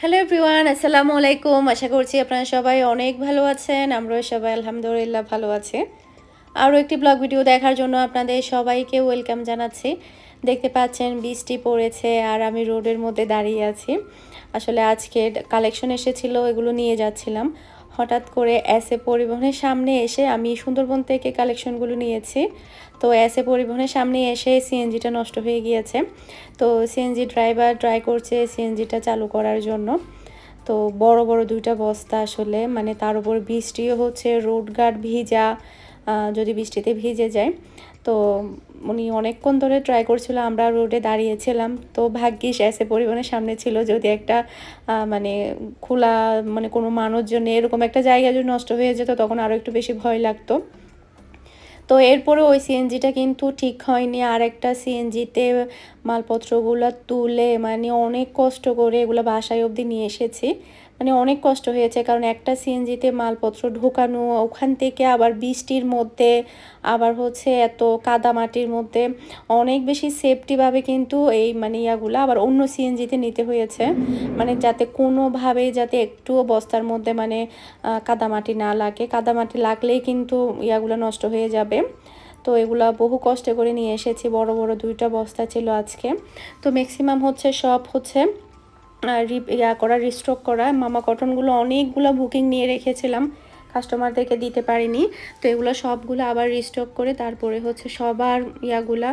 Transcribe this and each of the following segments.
Hello everyone, আসসালামু আলাইকুম। আশা করছি আপনারা সবাই অনেক ভালো আছেন। আমরাও সবাই আলহামদুলিল্লাহ ভালো আছি। আরও একটি ব্লগ ভিডিও দেখার জন্য আপনাদের সবাইকে ওয়েলকাম জানাচ্ছি। দেখতে পাচ্ছেন বৃষ্টি পড়েছে আর আমি রোডের মধ্যে দাঁড়িয়ে আছি। আসলে আজকে কালেকশন এসেছিল, এগুলো নিয়ে যাচ্ছিলাম। হঠাৎ করে এসএ পরিবহনের সামনে এসে আমি সুন্দরবন থেকে কালেকশনগুলো নিয়েছি। তো এসএ পরিবহনের সামনে এসে সিএনজিটা নষ্ট হয়ে গিয়েছে। তো সিএনজি ড্রাইভার ট্রাই করছে সিএনজিটা চালু করার জন্য। তো বড় বড় দুইটা বস্তা আসলে, মানে তার উপর বৃষ্টিও হচ্ছে, রোড গার্ড ভিজা, যদি বৃষ্টিতে ভিজে যায়। তো উনি অনেকক্ষণ ধরে ট্রাই করছিল, আমরা রোডে দাঁড়িয়েছিলাম। তো ভাগ্যিস এসএ পরিবহনের সামনে ছিল, যদি একটা মানে খোলা মানে কোনো মানুষজন এরকম একটা জায়গা যদি নষ্ট হয়ে যেত তখন আরও একটু বেশি ভয় লাগতো। তো এরপরে ওই সিএনজিটা কিন্তু ঠিক হয়নি। আর একটা সিএনজিতে মালপত্রগুলো তুলে মানে অনেক কষ্ট করে এগুলো বাসায় অবধি নিয়ে এসেছি। মানে অনেক কষ্ট হয়েছে, কারণ একটা সিএনজিতে মালপত্র ঢোকানো, ওখান থেকে আবার বৃষ্টির মধ্যে, আবার হচ্ছে এত কাদামাটির মধ্যে অনেক বেশি সেফটিভাবে কিন্তু এই মানে ইয়াগুলো আবার অন্য সিএনজিতে নিতে হয়েছে, মানে যাতে কোনোভাবেই যাতে একটুও বস্তার মধ্যে মানে কাদামাটি না লাগে। কাদামাটি লাগলেই কিন্তু ইয়াগুলো নষ্ট হয়ে যাবে। তো এগুলা বহু কষ্ট করে নিয়ে এসেছি, বড় বড় দুইটা বস্তা ছিল আজকে। তো ম্যাক্সিমাম হচ্ছে সব হচ্ছে রিস্টক করা। মামা কটনগুলো অনেকগুলো বুকিং নিয়ে রেখেছিলাম, কাস্টমারদেরকে দিতে পারিনি। তো এগুলো সবগুলো আবার রিস্টক করে তারপরে হচ্ছে সবার ইয়াগুলা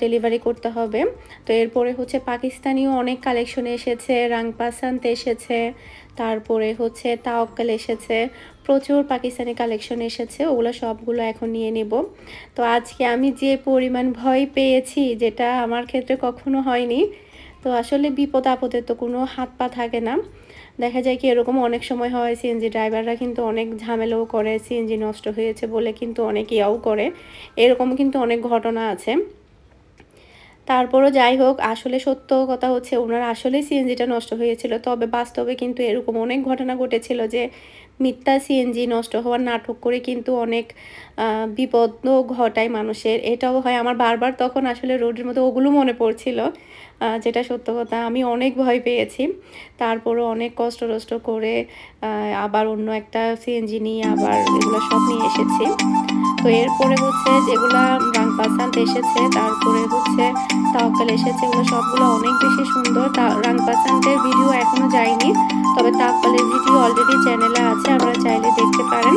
ডেলিভারি করতে হবে। তো এরপরে হচ্ছে পাকিস্তানিও অনেক কালেকশন এসেছে, রাংপাসান্তে এসেছে, তারপরে হচ্ছে তাওয়াক্কাল এসেছে, প্রচুর পাকিস্তানি কালেকশন এসেছে। ওগুলো সবগুলো এখন নিয়ে নেব। তো আজকে আমি যে পরিমাণ ভয় পেয়েছি, যেটা আমার ক্ষেত্রে কখনো হয়নি। তো আসলে বিপদ আপদে তো কোনো হাত পা থাকে না। দেখা যায় কি এরকম অনেক সময় হয়, সিএনজি ড্রাইভাররা কিন্তু অনেক ঝামেলাও করে, সিএনজি নষ্ট হয়েছে বলে কিন্তু অনেক ইয়াও করে, এরকম কিন্তু অনেক ঘটনা আছে। তারপরও যাই হোক, আসলে সত্য কথা হচ্ছে ওনার আসলে সিএনজিটা নষ্ট হয়েছিল। তবে বাস্তবে কিন্তু এরকম অনেক ঘটনা ঘটেছিল যে মিথ্যা সিএনজি নষ্ট হওয়ার নাটক করে কিন্তু অনেক বিপদও ঘটায় মানুষের। এটাও হয় আমার বারবার, তখন আসলে রোডের মধ্যে ওগুলো মনে পড়ছিল, যেটা সত্য কথা। আমি অনেক ভয় পেয়েছি, তারপরও অনেক কষ্ট করে আবার অন্য একটা সিএনজি নিয়ে আবার এগুলো সব নিয়ে এসেছি। তো এরপরে হচ্ছে যেগুলা রাংপাসান্ত এসেছে, তারপরে হচ্ছে তাওয়াক্কাল এসেছে, এগুলো সবগুলো অনেক বেশি সুন্দর। রাংপাসান্তের ভিডিও এখনও যায়নি, তবে তাওয়াক্কালের ভিডিও অলরেডি চ্যানেলে আছে, আপনারা চাইলে দেখতে পারেন।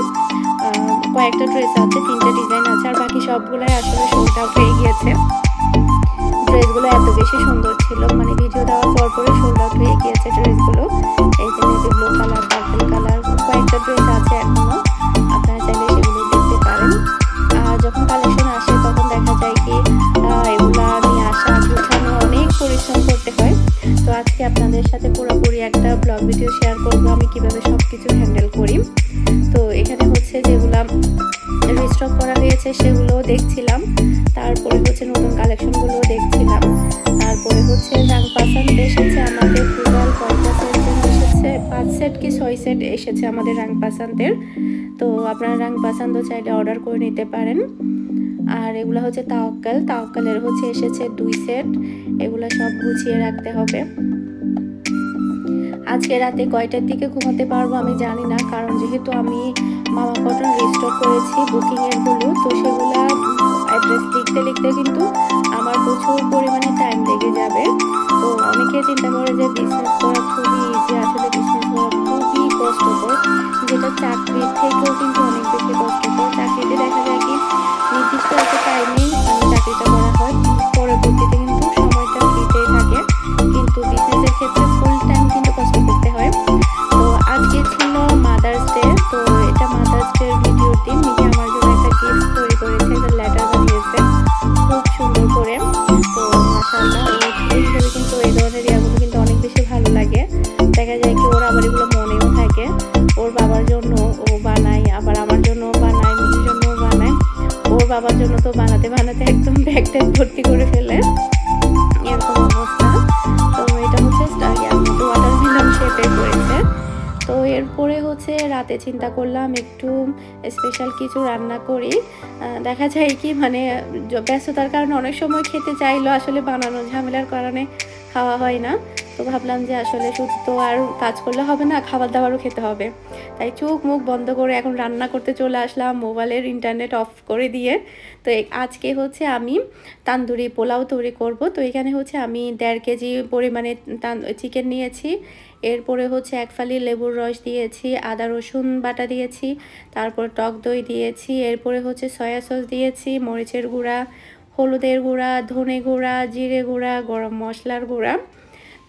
কয়েকটা ড্রেস আছে, 3টে ডিজাইন আছে, আর বাকি সবগুলোই আসলে সোল্ড আউট হয়ে গিয়েছে। ড্রেসগুলো এত বেশি সুন্দর ছিল, মানে ভিডিও দেওয়ার পরে সোল্ড আউট হয়ে গিয়েছে ড্রেসগুলো। এই যে navy blue colour, purple colour, কয়েকটা ড্রেস আছে এখনও, আপনারা চাইলে সেগুলো দেখতে পারেন। আর যখন কালেকশন আসে তখন দেখা যায় কি এগুলা নিয়ে আসা গোছানো অনেক পরিশ্রম করতে হয়। তো আজকে আপনাদের সাথে পুরোপুরি একটা ব্লগ ভিডিও শেয়ার করবো আমি কিভাবে সব কিছু হ্যান্ডেল করি। তো এখানে হচ্ছে যেগুলা রিস্টক করা হয়েছে সেগুলো দেখছিলাম, তারপরে হচ্ছে নতুন কালেকশনগুলো দেখছিলাম। তারপরে হচ্ছে রাংপাসান্তে এসেছে আমাদের টোটাল 50 সেট এসেছে, 5 সেট কি 6 সেট এসেছে আমাদের রাংপাসান্তের। তো আপনারা রাংপাসান্তও চাইলে অর্ডার করে নিতে পারেন। আর এগুলো হচ্ছে তাওয়াক্কালের হচ্ছে এসেছে 2 সেট, এগুলো সব গুছিয়ে রাখতে হবে। আজকে রাতে কয়টার দিকে ঘুমাতে পারবো আমি জানি না, কারণ যেহেতু আমি মামা কটন রিস্টক করেছি বুকিংয়েরগুলো, তো সেগুলো অ্যাড্রেস লিখতে কিন্তু আমার প্রচুর পরিমাণে টাইম লেগে যাবে। তো অনেকে চিন্তা করে যে বিজনেস করা খুবই ইজি, আসলে বিজনেস করা খুবই কষ্টকর, যেটা চাকরির থেকেও কিন্তু অনেক বেশি কষ্টকর। চাকরিতে দেখা যায় কি নির্দিষ্ট একটা টাইমেই চাকরিটা করা হয়, পরবর্তীতে কিন্তু সময়টা ফ্রিতেই থাকে, কিন্তু বিজনেসের ক্ষেত্রে ফুল টাইম কিন্তু কষ্ট করতে হয়। তো আজকে ছিল মাদার্স ডে, তো এটা মাদার্স ডে ভিডিওর দিন। মিহি আমার জন্য একটা গিফট তৈরি করেছে, একটা লেটার বানিয়েছে খুব সুন্দর করে। তো মাশাআল্লাহ, ওর কিন্তু এই ধরনের ইয়াগুলো কিন্তু অনেক বেশি ভালো লাগে। দেখা যায় কি ওর আবার এগুলো মনেও থাকে, ওর বাবার জন্য ও বানায়, আবার আমার জন্যও বানায়, মিহির জন্যও বানায়। ওর বাবার জন্য তো বানাতে একদম ব্যাগটা ভর্তি করে ফেলে, এরকম অবস্থা। তো এটা হচ্ছে ওয়াটারমেলন শেপে করেছে। তো এরপরে হচ্ছে রাতে চিন্তা করলাম একটু স্পেশাল কিছু রান্না করি। দেখা যায় কি মানে ব্যস্ততার কারণে অনেক সময় খেতে চাইলো, আসলে বানানো ঝামেলার কারণে খাওয়া হয় না। তো ভাবলাম যে আসলে শুধু তো আর কাজ করলে হবে না, খাবার দাবারও খেতে হবে। তাই চোখ মুখ বন্ধ করে এখন রান্না করতে চলে আসলাম, মোবাইলের ইন্টারনেট অফ করে দিয়ে। তো আজকে হচ্ছে আমি তান্দুরি পোলাও তৈরি করব। তো এখানে হচ্ছে আমি 1.5 কেজি পরিমাণে চিকেন নিয়েছি। এরপরে হচ্ছে 1 ফালি লেবুর রস দিয়েছি, আদা রসুন বাটা দিয়েছি, তারপর টক দই দিয়েছি, এরপরে হচ্ছে সয়া সস দিয়েছি, মরিচের গুঁড়া, হলুদের গুঁড়া, ধনে গুঁড়া, জিরে গুঁড়া, গরম মশলার গুঁড়া,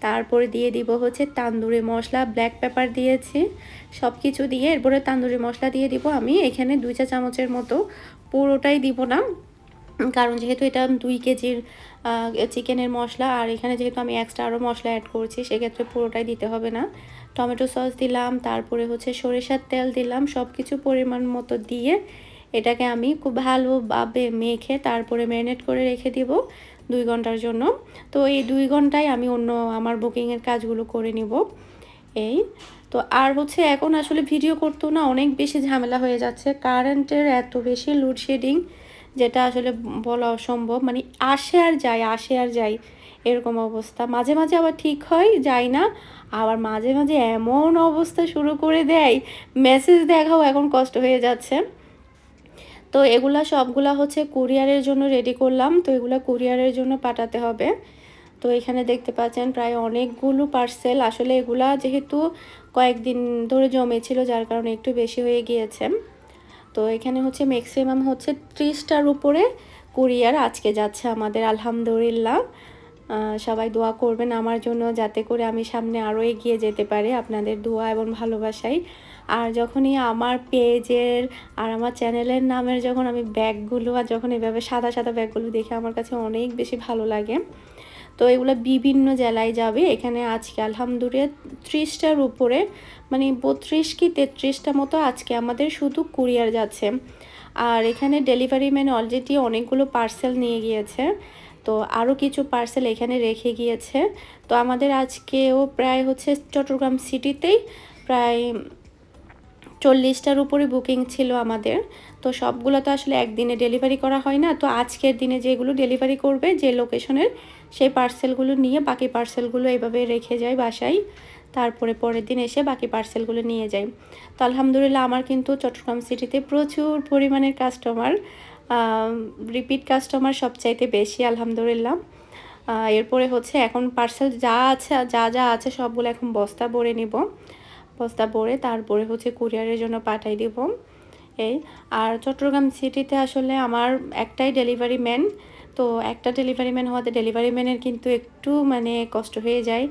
তারপরে দিয়ে দিব হচ্ছে তান্দুরি মশলা, ব্ল্যাক পেপার দিয়েছি। সব কিছু দিয়ে এরপরে তান্দুরি মশলা দিয়ে দিব আমি এখানে 2 চা চামচের মতো, পুরোটাই দিব না, কারণ যেহেতু এটা 2 কেজির চিকেনের মশলা, আর এখানে যেহেতু আমি এক্সট্রা আরও মশলা অ্যাড করছি, সেক্ষেত্রে পুরোটাই দিতে হবে না। টমেটো সস দিলাম, তারপরে হচ্ছে সরিষার তেল দিলাম, সব কিছু পরিমাণ মতো দিয়ে এটাকে আমি খুব ভালোভাবে মেখে তারপরে ম্যারিনেট করে রেখে দিব 2 ঘন্টার জন্য। তো এই 2 ঘন্টায় আমি অন্য আমার বুকিংয়ের কাজগুলো করে নিব। এই তো আর হচ্ছে এখন আসলে ভিডিও করতেও না অনেক বেশি ঝামেলা হয়ে যাচ্ছে, কারেন্টের এত বেশি লোডশেডিং, যেটা আসলে বলা অসম্ভব। মানে আসে আর যায়, আসে আর যায়, এরকম অবস্থা। মাঝে মাঝে আবার ঠিক হয়, যায় না, আবার মাঝে মাঝে এমন অবস্থা শুরু করে দেয়, মেসেজ দেখাও এখন কষ্ট হয়ে যাচ্ছে। তো এগুলা সবগুলা হচ্ছে কুরিয়ারের জন্য রেডি করলাম। তো এগুলা কুরিয়ারের জন্য পাঠাতে হবে। তো এখানে দেখতে পাচ্ছেন প্রায় অনেকগুলো পার্সেল। আসলে এগুলা যেহেতু কয়েকদিন ধরে জমেছিল, যার কারণে একটু বেশি হয়ে গিয়েছে। তো এখানে হচ্ছে ম্যাক্সিমাম হচ্ছে 30টার উপরে কুরিয়ার আজকে যাচ্ছে আমাদের, আলহামদুলিল্লাহ। সবাই দোয়া করবেন আমার জন্য, যাতে করে আমি সামনে আরও এগিয়ে যেতে পারি আপনাদের দোয়া এবং ভালোবাসায়। আর যখনই আমার পেজের আর আমার চ্যানেলের নামের যখন আমি ব্যাগগুলো আর যখন এভাবে সাদা সাদা ব্যাগগুলো দেখে আমার কাছে অনেক বেশি ভালো লাগে। তো এগুলো বিভিন্ন জেলায় যাবে। এখানে আজকে আলহামদুলিল্লাহ 30টার উপরে, মানে 32 কি 33টা মতো আজকে আমাদের শুধু কুরিয়ার যাচ্ছে। আর এখানে ডেলিভারি ম্যান অলরেডি অনেকগুলো পার্সেল নিয়ে গিয়েছে, তো আরও কিছু পার্সেল এখানে রেখে গিয়েছে। তো আমাদের আজকেও প্রায় হচ্ছে চট্টগ্রাম সিটিতেই প্রায় 40টার উপরে বুকিং ছিল আমাদের। তো সবগুলো তো আসলে একদিনে ডেলিভারি করা হয় না। তো আজকের দিনে যেগুলো ডেলিভারি করবে যে লোকেশনের, সেই পার্সেলগুলো নিয়ে বাকি পার্সেলগুলো এইভাবে রেখে যায় বাসায়, তারপরে পরের দিন এসে বাকি পার্সেলগুলো নিয়ে যায়। তো আলহামদুলিল্লাহ আমার কিন্তু চট্টগ্রাম সিটিতে প্রচুর পরিমাণের কাস্টমার, রিপিট কাস্টমার সবচাইতে বেশি আলহামদুলিল্লাহ। এরপরে হচ্ছে এখন পার্সেল যা আছে যা আছে সবগুলো এখন বস্তা ভরে নিব, বস্তা ভরে তারপরে হচ্ছে কুরিয়ারের জন্য পাঠাই দিব। এই আর চট্টগ্রাম সিটিতে আসলে আমার একটাই ডেলিভারি ম্যান। তো একটা ডেলিভারি ম্যান হওয়াতে ডেলিভারি ম্যানের কিন্তু একটু মানে কষ্ট হয়ে যায়,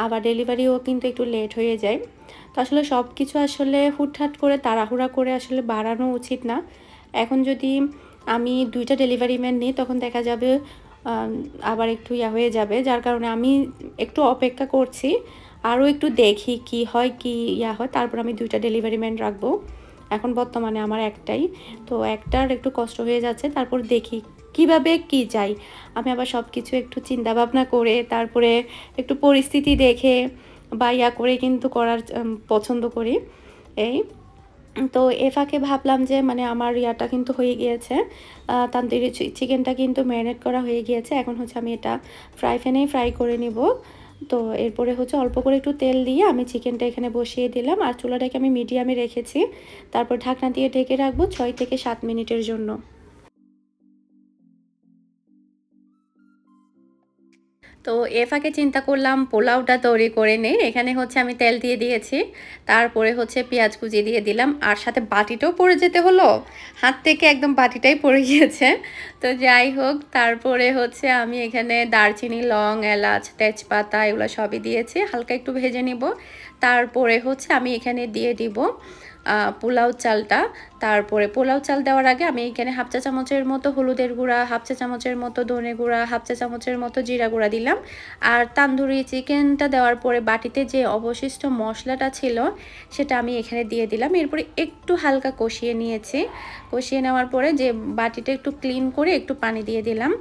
আবার ডেলিভারিও কিন্তু একটু লেট হয়ে যায়। তো আসলে সব কিছু আসলে হুটহাট করে তাড়াহুড়া করে আসলে বাড়ানো উচিত না। এখন যদি আমি 2টা ডেলিভারি ম্যান নিই, তখন দেখা যাবে আবার একটু হয়ে যাবে, যার কারণে আমি একটু অপেক্ষা করছি, আরও একটু দেখি কি হয়, কি হয়, তারপর আমি 2টা ডেলিভারি ম্যান রাখবো। এখন বর্তমানে আমার একটাই, তো একটার একটু কষ্ট হয়ে যাচ্ছে, তারপর দেখি কিভাবে কি যাই। আমি আবার সব কিছু একটু চিন্তা ভাবনা করে তারপরে একটু পরিস্থিতি দেখে বা করে কিন্তু করার পছন্দ করি। এই তো এ ফাঁকে ভাবলাম যে মানে আমার কিন্তু হয়ে গিয়েছে, তান্দুরি চিকেনটা কিন্তু ম্যারিনেট করা হয়ে গিয়েছে। এখন হচ্ছে আমি এটা ফ্রাই প্যানেই ফ্রাই করে নিব। তো এরপরে হচ্ছে অল্প করে একটু তেল দিয়ে আমি চিকেনটা এখানে বসিয়ে দিলাম, আর চুলাটাকে আমি মিডিয়ামে রেখেছি। তারপর ঢাকনা দিয়ে ঢেকে রাখবো 6 থেকে 7 মিনিটের জন্য। তো এ ফাঁকে চিন্তা করলাম পোলাওটা তৈরি করে নেই। এখানে হচ্ছে আমি তেল দিয়ে দিয়েছি, তারপরে হচ্ছে পেঁয়াজ কুচি দিয়ে দিলাম, আর সাথে বাটিটাও পড়ে যেতে হলো, হাত থেকে একদম বাটিটাই পড়ে গিয়েছে। তো যাই হোক, তারপরে হচ্ছে আমি এখানে দারচিনি, লং, এলাচ, তেজপাতা এগুলো সবই দিয়েছি, হালকা একটু ভেজে নিব। তারপরে হচ্ছে আমি এখানে দিয়ে দিব পোলাও চালটা। তারপরে পোলাও চাল দেওয়ার আগে আমি এখানে 1/2 চা চামচের মতো হলুদের গুঁড়া, 1/2 চা চামচের মতো ধনে গুঁড়া, 1/2 চা চামচের মতো জিরা গুঁড়া দিলাম। আর তান্দুরি চিকেনটা দেওয়ার পরে বাটিতে যে অবশিষ্ট মশলাটা ছিল সেটা আমি এখানে দিয়ে দিলাম। এরপরে একটু হালকা কষিয়ে নিয়েছি। কষিয়ে নেওয়ার পরে যে বাটিটা একটু ক্লিন করে একটু পানি দিয়ে দিলাম।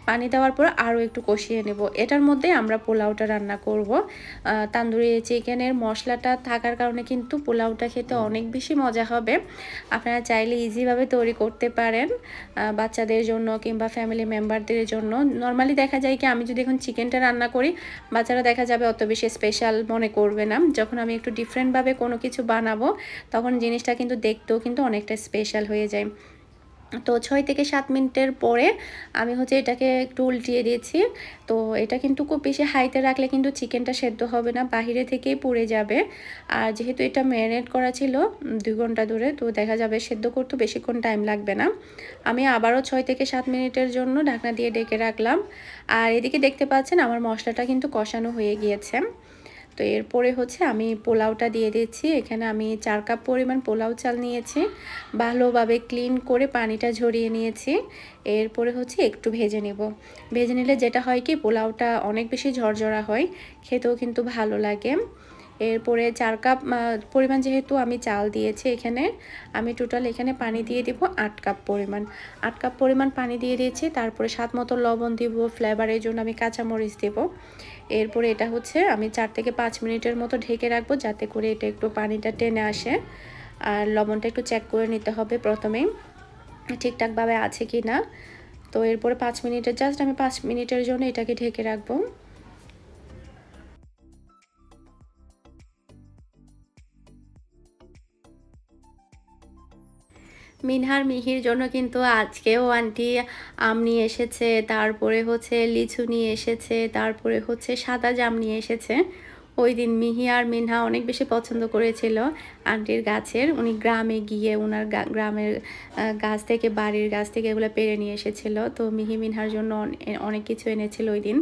পানি দেওয়ার পর আরও একটু কষিয়ে নেব। এটার মধ্যে আমরা পোলাওটা রান্না করব। তান্দুরি চিকেনের মশলাটা থাকার কারণে কিন্তু পোলাওটা খেতে অনেক বেশি মজা হবে। আপনারা চাইলে ইজিভাবে তৈরি করতে পারেন বাচ্চাদের জন্য কিংবা ফ্যামিলি মেম্বারদের জন্য। নর্মালি দেখা যায় কি আমি যদি এখন চিকেনটা রান্না করি, বাচ্চারা দেখা যাবে অত বেশি স্পেশাল মনে করবে না। যখন আমি একটু ডিফারেন্টভাবে কোনো কিছু বানাবো তখন জিনিসটা কিন্তু দেখতেও কিন্তু অনেকটা স্পেশাল হয়ে যায়। তো 6 থেকে 7 মিনিটের পরে আমি হচ্ছে এটাকে একটু উল্টিয়ে দিয়েছি। তো এটা কিন্তু খুব বেশি হাইতে রাখলে কিন্তু চিকেনটা সেদ্ধ হবে না, বাহিরে থেকেই পুড়ে যাবে। আর যেহেতু এটা ম্যারিনেট করা ছিল 2 ঘন্টা ধরে, তো দেখা যাবে সেদ্ধ করতে বেশিক্ষণ টাইম লাগবে না। আমি আবারও 6 থেকে 7 মিনিটের জন্য ঢাকনা দিয়ে ঢেকে রাখলাম। আর এদিকে দেখতে পাচ্ছেন আমার মশলাটা কিন্তু কষানো হয়ে গিয়েছে। তো এরপরে হচ্ছে আমি পোলাওটা দিয়ে দিচ্ছি। এখানে আমি 4 কাপ পরিমাণ পোলাও চাল নিয়েছি, ভালোভাবে ক্লিন করে পানিটা ঝরিয়ে নিয়েছি। এরপরে হচ্ছে একটু ভেজে নেব। ভেজে নিলে যেটা হয় কি পোলাওটা অনেক বেশি ঝরঝরা হয়, খেতেও কিন্তু ভালো লাগে। এরপরে 4 কাপ পরিমাণ যেহেতু আমি চাল দিয়েছি, এখানে আমি টোটাল এখানে পানি দিয়ে দিব 8 কাপ পরিমাণ। 8 কাপ পরিমাণ পানি দিয়ে দিয়েছি। তারপরে স্বাদ মতো লবণ দিব, ফ্লেভারের জন্য আমি কাঁচামরিচ দেব। এরপরে এটা হচ্ছে আমি 4 থেকে 5 মিনিটের মতো ঢেকে রাখবো, যাতে করে এটা একটু পানিটা টেনে আসে। আর লবণটা একটু চেক করে নিতে হবে প্রথমেই ঠিকঠাকভাবে আছে কি না। তো এরপরে 5 মিনিটের জাস্ট আমি 5 মিনিটের জন্য এটাকে ঢেকে রাখবো। মিনহার মিহির জন্য কিন্তু আজকেও আন্টি আম নিয়ে এসেছে, তারপরে হচ্ছে লিচু নিয়ে এসেছে, তারপরে হচ্ছে সাদা জাম নিয়ে এসেছে। ওই দিন মিহি আর মিনহা অনেক বেশি পছন্দ করেছিল আন্টির গাছের। উনি গ্রামে গিয়ে ওনার গ্রামের গাছ থেকে, বাড়ির গাছ থেকে এগুলো পেড়ে নিয়ে এসেছিল। তো মিহি মিনহার জন্য অনেক কিছু এনেছিল ওই দিন।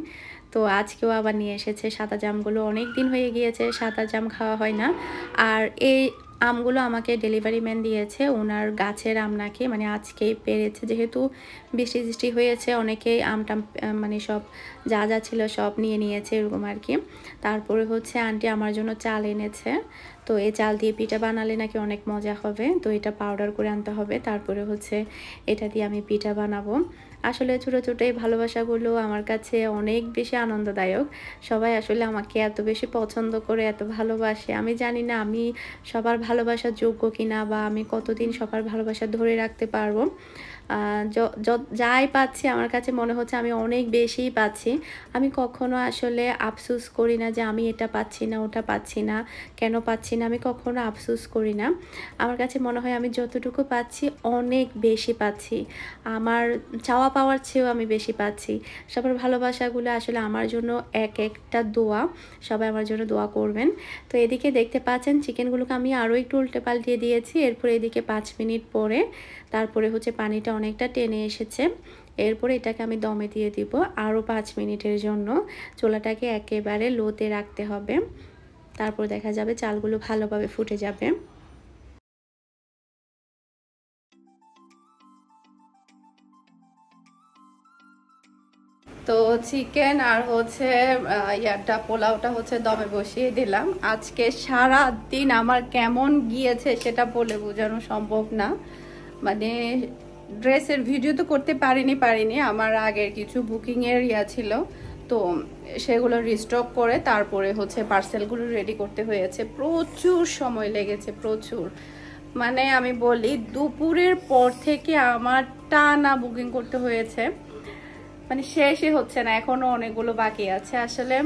তো আজকেও আবার নিয়ে এসেছে সাদা জামগুলো। অনেক দিন হয়ে গিয়েছে সাদা জাম খাওয়া হয় না। আর এই আমগুলো আমাকে ডেলিভারি ম্যান দিয়েছে, ওনার গাছের আম নাকি, মানে আজকেই পেরেছে। যেহেতু বৃষ্টি বৃষ্টি হয়েছে, অনেকেই আমটাম মানে সব যা যা ছিল সব নিয়ে নিয়েছে এরকম আর কি। তারপরে হচ্ছে আন্টি আমার জন্য চাল এনেছে। তো এই চাল দিয়ে পিঠা বানালে নাকি অনেক মজা হবে। তো এটা পাউডার করে আনতে হবে, তারপরে হচ্ছে এটা দিয়ে আমি পিঠা বানাবো। আসলে ছোটো ছোটো এই ভালোবাসাগুলো আমার কাছে অনেক বেশি আনন্দদায়ক। সবাই আসলে আমাকে এত বেশি পছন্দ করে, এত ভালোবাসে। আমি জানি না আমি সবার ভালোবাসার যোগ্য কিনা, বা আমি কতদিন সবার ভালোবাসা ধরে রাখতে পারবো। যাই পাচ্ছি আমার কাছে মনে হচ্ছে আমি অনেক বেশিই পাচ্ছি। আমি কখনো আসলে আফসোস করি না যে আমি এটা পাচ্ছি না, ওটা পাচ্ছি না, কেন পাচ্ছি না, আমি কখনো আফসোস করি না। আমার কাছে মনে হয় আমি যতটুকু পাচ্ছি অনেক বেশি পাচ্ছি, আমার চাওয়া পাওয়ার চেয়েও আমি বেশি পাচ্ছি। সবার ভালোবাসাগুলো আসলে আমার জন্য এক একটা দোয়া। সবাই আমার জন্য দোয়া করবেন। তো এদিকে দেখতে পাচ্ছেন চিকেনগুলোকে আমি আরও একটু উল্টে পাল্টিয়ে দিয়েছি। এরপরে এদিকে 5 মিনিট পরে তারপরে হচ্ছে পানিটা অনেকটা টেনে এসেছে। এরপরে এটাকে আমি দমে দিয়ে দিব আরও 5 মিনিটের জন্য। চুলাটাকে একেবারে লোতে রাখতে হবে, তারপর দেখা যাবে চালগুলো ভালোভাবে ফুটে যাবে। তো চিকেন আর হচ্ছে পোলাওটা হচ্ছে দমে বসিয়ে দিলাম। আজকে সারা দিন আমার কেমন গিয়েছে সেটা বলে বোঝানো সম্ভব না। মানে ড্রেসের ভিডিও তো করতে পারিনি, আমার আগের কিছু বুকিংয়ের ছিল, তো সেগুলো রিস্টক করে তারপরে হচ্ছে পার্সেলগুলো রেডি করতে হয়েছে। প্রচুর সময় লেগেছে, প্রচুর। মানে আমি বলি দুপুরের পর থেকে আমার টানা বুকিং করতে হয়েছে, মানে শেষই হচ্ছে না, এখনো অনেকগুলো বাকি আছে। আসলে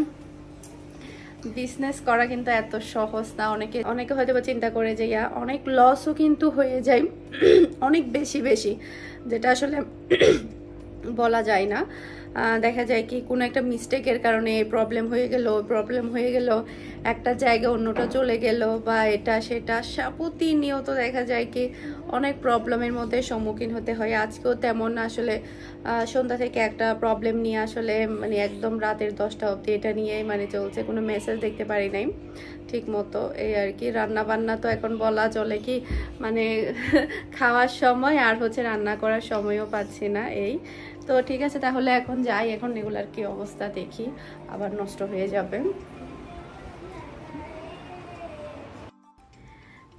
বিজনেস করা কিন্তু এত সহজ না। অনেকে হয়তো বা চিন্তা করে যে অনেক লসও কিন্তু হয়ে যায় অনেক বেশি, যেটা আসলে বলা যায় না। দেখা যায় কি কোনো একটা মিস্টেকের কারণে প্রবলেম হয়ে গেল, একটা জায়গা অন্যটা চলে গেল, বা এটা সেটা প্রতিনিয়ত দেখা যায় কি অনেক প্রবলেমের মধ্যে সম্মুখীন হতে হয়। আজকেও তেমন আসলে সন্ধ্যা থেকে একটা প্রবলেম নিয়ে আসলে মানে একদম রাতের 10টা অবধি এটা নিয়েই মানে চলছে, কোনো মেসেজ দেখতে পারি নাই ঠিক মতো, এই আর কি। রান্না বান্না তো এখন বলা চলে কি মানে খাওয়ার সময় আর হচ্ছে রান্না করার সময়ও পাচ্ছি না, এই তো। ঠিক আছে, তাহলে এখন যাই, এখন এগুলার কি অবস্থা দেখি, আবার নষ্ট হয়ে যাবে।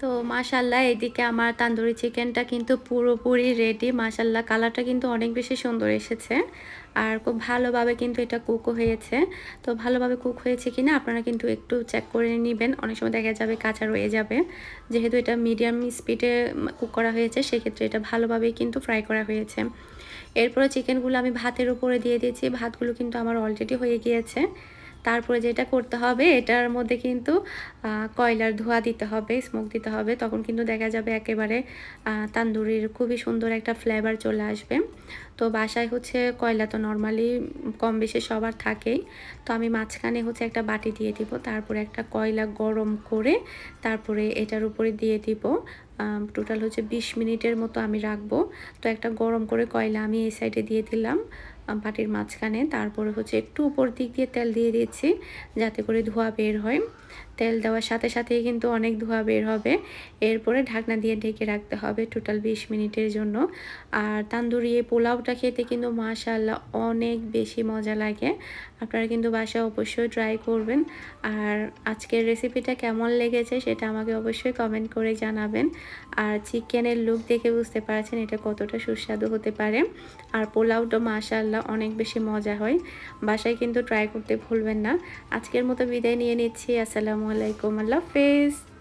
তো মাশাআল্লাহ এদিকে আমার তান্দুরি চিকেনটা কিন্তু পুরোপুরি রেডি। মাশাআল্লাহ কালারটা কিন্তু অনেক বেশি সুন্দর এসেছে। আর খুব ভালোভাবে কিন্তু এটা কুকও হয়েছে। তো ভালোভাবে কুক হয়েছে কিনা আপনারা কিন্তু একটু চেক করে নিবেন। অনেক সময় দেখা যাবে কাঁচা রয়ে যাবে। যেহেতু এটা মিডিয়াম স্পিডে কুক করা হয়েছে সেক্ষেত্রে এটা ভালোভাবেই কিন্তু ফ্রাই করা হয়েছে। এরপরে চিকেনগুলো আমি ভাতের উপরে দিয়ে দিয়েছি। ভাতগুলো কিন্তু আমার অলরেডি হয়ে গিয়েছে। তারপরে যেটা করতে হবে এটার মধ্যে কিন্তু কয়লার ধোঁয়া দিতে হবে, স্মোক দিতে হবে। তখন কিন্তু দেখা যাবে একেবারে তান্দুরির খুবই সুন্দর একটা ফ্লেভার চলে আসবে। তো বাসায় হচ্ছে কয়লা তো নরমালি কম বেশি সবার থাকেই। তো আমি মাঝখানে হচ্ছে একটা বাটি দিয়ে দিব। তারপরে একটা কয়লা গরম করে তারপরে এটার উপরে দিয়ে দিব। টোটাল হচ্ছে 20 মিনিটের মতো আমি রাখবো। তো একটা গরম করে কয়লা আমি এই সাইডে দিয়ে দিলাম বাটির মাঝখানে। তারপরে হচ্ছে একটু উপর দিক দিয়ে তেল দিয়ে দিচ্ছি যাতে করে ধোঁয়া বের হয়। তেল দেওয়ার সাথে সাথেই কিন্তু অনেক ধোঁয়া বের হবে। এরপরে ঢাকনা দিয়ে ঢেকে রাখতে হবে টোটাল 20 মিনিটের জন্য। আর তান্দুরি এই পোলাওটা খেতে কিন্তু মাশাআল্লাহ অনেক বেশি মজা লাগে। আপনারা কিন্তু বাসায় অবশ্যই ট্রাই করবেন। আর আজকের রেসিপিটা কেমন লেগেছে সেটা আমাকে অবশ্যই কমেন্ট করে জানাবেন। আর চিকেনের লুক দেখে বুঝতে পারছেন এটা কতটা সুস্বাদু হতে পারে। আর পোলাওটা মাশাআল্লাহ অনেক বেশি মজা হয়। বাসায় কিন্তু ট্রাই করতে ভুলবেন না। আজকের মতো বিদায় নিয়ে নিচ্ছি। আসসালামু আলাইকুম, আল্লাহ হাফেজ।